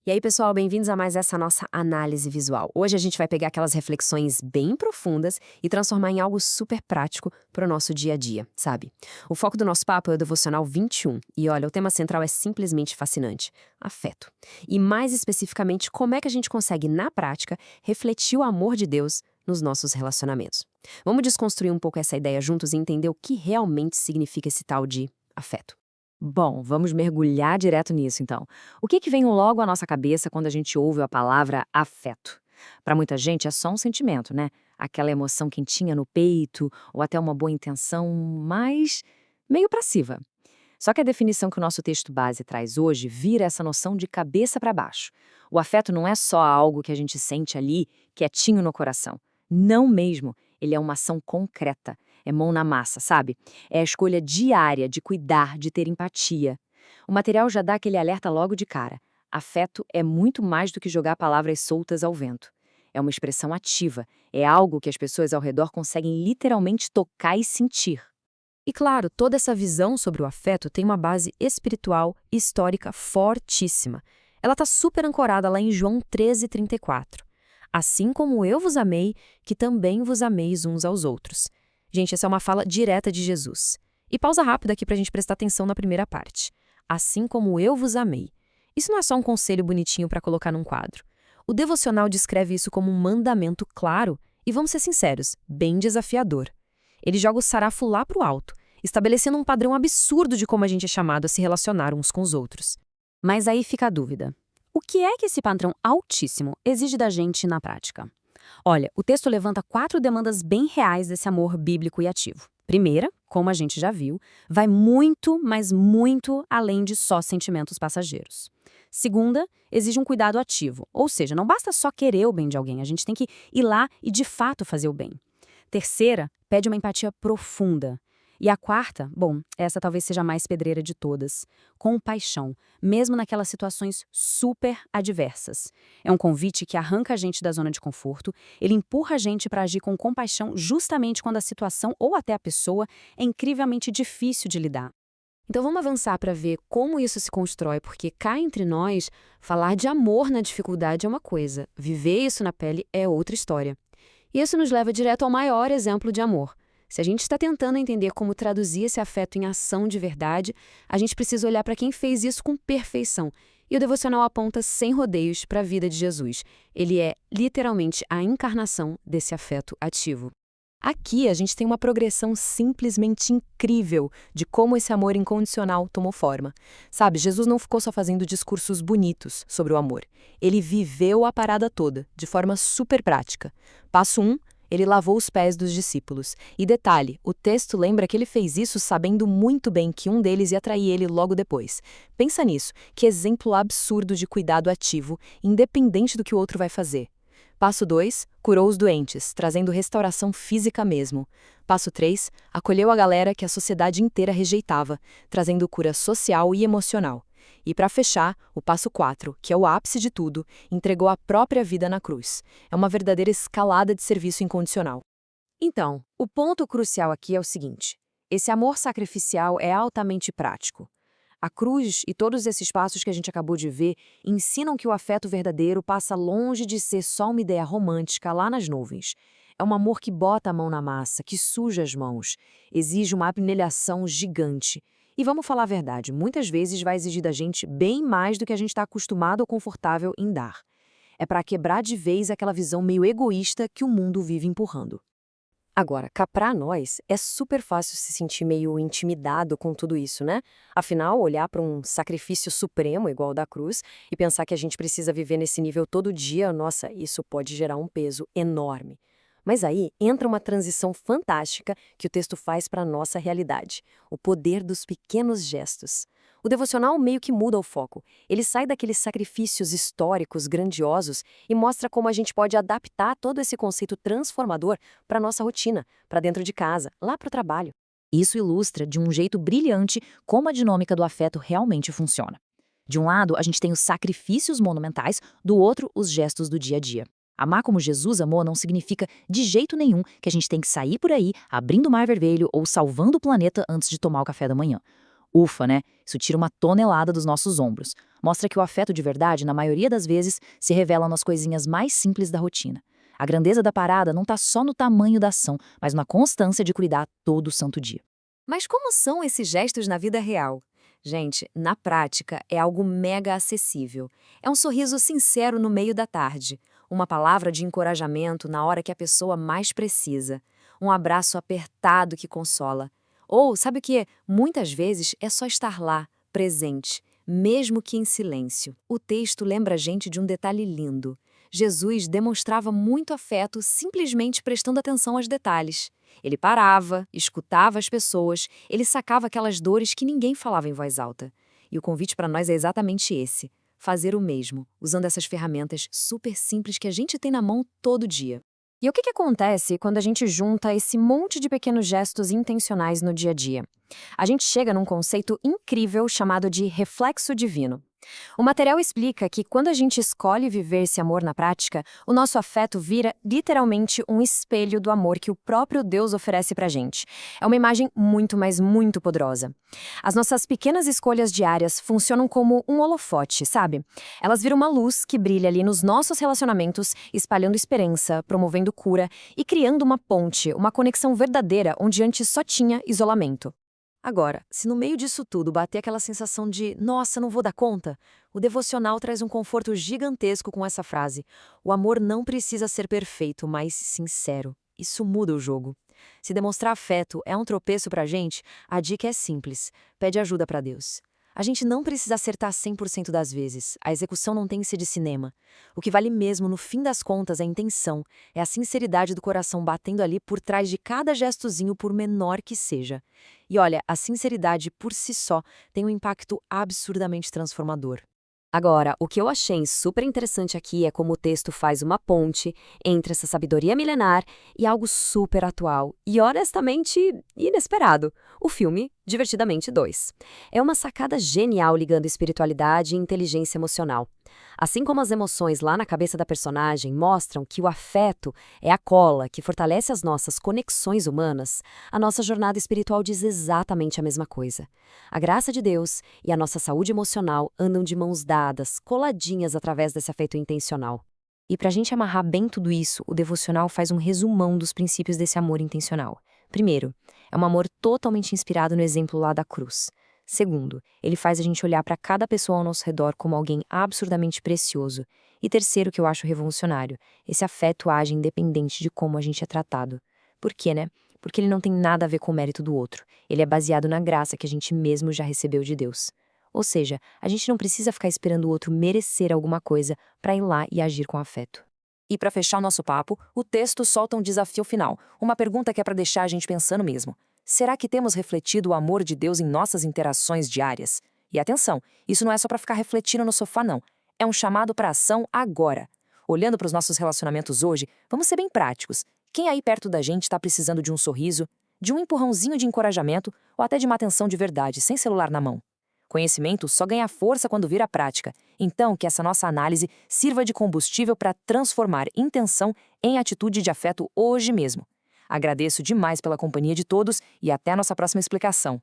E aí, pessoal, bem-vindos a mais essa nossa análise visual. Hoje a gente vai pegar aquelas reflexões bem profundas e transformar em algo super prático para o nosso dia a dia, sabe? O foco do nosso papo é o Devocional 21. E olha, o tema central é simplesmente fascinante: afeto. E mais especificamente, como é que a gente consegue, na prática, refletir o amor de Deus nos nossos relacionamentos. Vamos desconstruir um pouco essa ideia juntos e entender o que realmente significa esse tal de afeto. Bom, vamos mergulhar direto nisso então. O que vem logo à nossa cabeça quando a gente ouve a palavra afeto? Para muita gente é só um sentimento, né? Aquela emoção quentinha no peito ou até uma boa intenção, mas meio passiva. Só que a definição que o nosso texto base traz hoje vira essa noção de cabeça para baixo. O afeto não é só algo que a gente sente ali, quietinho no coração. Não mesmo. Ele é uma ação concreta. É mão na massa, sabe? É a escolha diária de cuidar, de ter empatia. O material já dá aquele alerta logo de cara. Afeto é muito mais do que jogar palavras soltas ao vento. É uma expressão ativa. É algo que as pessoas ao redor conseguem literalmente tocar e sentir. E claro, toda essa visão sobre o afeto tem uma base espiritual e histórica fortíssima. Ela está super ancorada lá em João 13:34. Assim como eu vos amei, que também vos ameis uns aos outros. Gente, essa é uma fala direta de Jesus. E pausa rápida aqui para a gente prestar atenção na primeira parte. Assim como eu vos amei. Isso não é só um conselho bonitinho para colocar num quadro. O devocional descreve isso como um mandamento claro e, vamos ser sinceros, bem desafiador. Ele joga o sarrafo lá pro alto, estabelecendo um padrão absurdo de como a gente é chamado a se relacionar uns com os outros. Mas aí fica a dúvida. O que é que esse padrão altíssimo exige da gente na prática? Olha, o texto levanta 4 demandas bem reais desse amor bíblico e ativo. Primeira, como a gente já viu, vai muito, mas muito além de só sentimentos passageiros. Segunda, exige um cuidado ativo, ou seja, não basta só querer o bem de alguém, a gente tem que ir lá e de fato fazer o bem. Terceira, pede uma empatia profunda. E a quarta, bom, essa talvez seja a mais pedreira de todas, compaixão, mesmo naquelas situações super adversas. É um convite que arranca a gente da zona de conforto, ele empurra a gente para agir com compaixão justamente quando a situação ou até a pessoa é incrivelmente difícil de lidar. Então vamos avançar para ver como isso se constrói, porque cá entre nós, falar de amor na dificuldade é uma coisa, viver isso na pele é outra história. E isso nos leva direto ao maior exemplo de amor. Se a gente está tentando entender como traduzir esse afeto em ação de verdade, a gente precisa olhar para quem fez isso com perfeição. E o devocional aponta sem rodeios para a vida de Jesus. Ele é, literalmente, a encarnação desse afeto ativo. Aqui a gente tem uma progressão simplesmente incrível de como esse amor incondicional tomou forma. Sabe, Jesus não ficou só fazendo discursos bonitos sobre o amor. Ele viveu a parada toda, de forma super prática. Passo 1, ele lavou os pés dos discípulos. E detalhe, o texto lembra que ele fez isso sabendo muito bem que um deles ia trair ele logo depois. Pensa nisso, que exemplo absurdo de cuidado ativo, independente do que o outro vai fazer. Passo 2, curou os doentes, trazendo restauração física mesmo. Passo 3, acolheu a galera que a sociedade inteira rejeitava, trazendo cura social e emocional. E para fechar, o passo 4, que é o ápice de tudo, entregou a própria vida na cruz. É uma verdadeira escalada de serviço incondicional. Então, o ponto crucial aqui é o seguinte: esse amor sacrificial é altamente prático. A cruz e todos esses passos que a gente acabou de ver ensinam que o afeto verdadeiro passa longe de ser só uma ideia romântica lá nas nuvens. É um amor que bota a mão na massa, que suja as mãos, exige uma abnegação gigante. E vamos falar a verdade, muitas vezes vai exigir da gente bem mais do que a gente está acostumado ou confortável em dar. É para quebrar de vez aquela visão meio egoísta que o mundo vive empurrando. Agora, cá pra nós, é super fácil se sentir meio intimidado com tudo isso, né? Afinal, olhar para um sacrifício supremo igual o da cruz e pensar que a gente precisa viver nesse nível todo dia, nossa, isso pode gerar um peso enorme. Mas aí entra uma transição fantástica que o texto faz para a nossa realidade, o poder dos pequenos gestos. O devocional meio que muda o foco. Ele sai daqueles sacrifícios históricos grandiosos e mostra como a gente pode adaptar todo esse conceito transformador para a nossa rotina, para dentro de casa, lá para o trabalho. Isso ilustra de um jeito brilhante como a dinâmica do afeto realmente funciona. De um lado, a gente tem os sacrifícios monumentais, do outro, os gestos do dia a dia. Amar como Jesus amou não significa de jeito nenhum que a gente tem que sair por aí abrindo o mar vermelho ou salvando o planeta antes de tomar o café da manhã. Ufa, né? Isso tira uma tonelada dos nossos ombros. Mostra que o afeto de verdade, na maioria das vezes, se revela nas coisinhas mais simples da rotina. A grandeza da parada não está só no tamanho da ação, mas na constância de cuidar todo santo dia. Mas como são esses gestos na vida real? Gente, na prática, é algo mega acessível. É um sorriso sincero no meio da tarde, uma palavra de encorajamento na hora que a pessoa mais precisa, um abraço apertado que consola. Ou, sabe o que? Muitas vezes é só estar lá, presente, mesmo que em silêncio. O texto lembra a gente de um detalhe lindo. Jesus demonstrava muito afeto simplesmente prestando atenção aos detalhes. Ele parava, escutava as pessoas, ele sacava aquelas dores que ninguém falava em voz alta. E o convite para nós é exatamente esse: fazer o mesmo, usando essas ferramentas super simples que a gente tem na mão todo dia. E o que acontece quando a gente junta esse monte de pequenos gestos intencionais no dia a dia? A gente chega num conceito incrível chamado de reflexo divino. O material explica que quando a gente escolhe viver esse amor na prática, o nosso afeto vira literalmente um espelho do amor que o próprio Deus oferece pra gente. É uma imagem muito, mas muito poderosa. As nossas pequenas escolhas diárias funcionam como um holofote, sabe? Elas viram uma luz que brilha ali nos nossos relacionamentos, espalhando esperança, promovendo cura e criando uma ponte, uma conexão verdadeira onde antes só tinha isolamento. Agora, se no meio disso tudo bater aquela sensação de "nossa, não vou dar conta", o devocional traz um conforto gigantesco com essa frase: o amor não precisa ser perfeito, mas sincero. Isso muda o jogo. Se demonstrar afeto é um tropeço pra gente, a dica é simples: pede ajuda pra Deus. A gente não precisa acertar 100% das vezes, a execução não tem que ser de cinema. O que vale mesmo, no fim das contas, é a intenção, é a sinceridade do coração batendo ali por trás de cada gestozinho, por menor que seja. E olha, a sinceridade por si só tem um impacto absurdamente transformador. Agora, o que eu achei super interessante aqui é como o texto faz uma ponte entre essa sabedoria milenar e algo super atual e, honestamente, inesperado: o filme Divertidamente 2. É uma sacada genial ligando espiritualidade e inteligência emocional. Assim como as emoções lá na cabeça da personagem mostram que o afeto é a cola que fortalece as nossas conexões humanas, a nossa jornada espiritual diz exatamente a mesma coisa. A graça de Deus e a nossa saúde emocional andam de mãos dadas, coladinhas através desse afeto intencional. E para a gente amarrar bem tudo isso, o devocional faz um resumão dos princípios desse amor intencional. Primeiro, é um amor totalmente inspirado no exemplo lá da cruz. Segundo, ele faz a gente olhar para cada pessoa ao nosso redor como alguém absurdamente precioso. E terceiro, que eu acho revolucionário, esse afeto age independente de como a gente é tratado. Por quê, né? Porque ele não tem nada a ver com o mérito do outro. Ele é baseado na graça que a gente mesmo já recebeu de Deus. Ou seja, a gente não precisa ficar esperando o outro merecer alguma coisa para ir lá e agir com afeto. E para fechar o nosso papo, o texto solta um desafio final, uma pergunta que é para deixar a gente pensando mesmo. Será que temos refletido o amor de Deus em nossas interações diárias? E atenção, isso não é só para ficar refletindo no sofá, não. É um chamado para ação agora. Olhando para os nossos relacionamentos hoje, vamos ser bem práticos. Quem aí perto da gente está precisando de um sorriso, de um empurrãozinho de encorajamento ou até de uma atenção de verdade, sem celular na mão? Conhecimento só ganha força quando vira prática. Então, que essa nossa análise sirva de combustível para transformar intenção em atitude de afeto hoje mesmo. Agradeço demais pela companhia de todos e até a nossa próxima explicação.